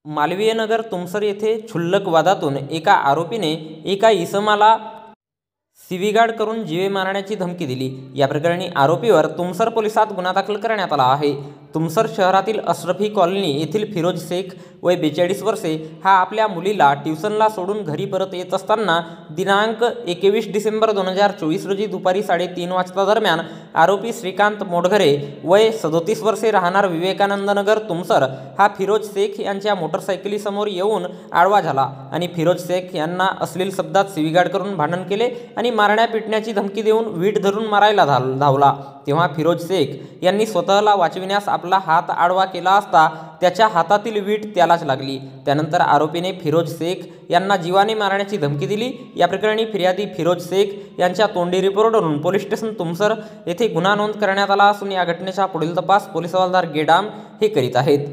मालवीय नगर तुमसर येथे क्षुल्लक वादातून एका आरोपीने एका इसमाला शिवीगाळ करून जीवे मारण्याची धमकी दिली। या प्रकरणी आरोपीवर तुमसर पोलिसात गुन्हा दाखल करण्यात आला आहे। तुमसर शहरातील अशरफी कॉलनी येथील फिरोज शेख वय 42 वर्षे हा आपल्या मुलीला ट्युशनला सोडून घरी परत येत असताना दिनांक 21 डिसेंबर 2024 रोजी दुपारी 3:30 वाजता दरम्यान आरोपी श्रीकांत मोडघरे वय 37 वर्षे राहणार विवेकानंद नगर तुमसर हा फिरोज शेख यांच्या मोटरसायकलीसमोर येऊन आडवा झाला आणि फिरोज शेख यांना अश्लील शब्दात शिवीगाळ करून भांडण केले आणि मारण्या पिटण्याची धमकी देऊन वीट धरून मारायला धावला। तेव्हा फिरोज शेख यांनी स्वतःला वाचविण्यास आपला हात आडवा केला असता त्याच्या हातातील वीट त्यालाच लागली। त्यानंतर आरोपीने फिरोज शेख यांना जीवाने मारण्याची धमकी दिली। या प्रकरणी फिर्यादी फिरोज शेख यांच्या तोंडी रिपोर्टवरून पोलीस स्टेशन तुमसर येथे गुन्हा नोंद करण्यात आला असून या घटनेचा पुढील तपास पोलीस हवालदार गेडाम हे करीत आहेत।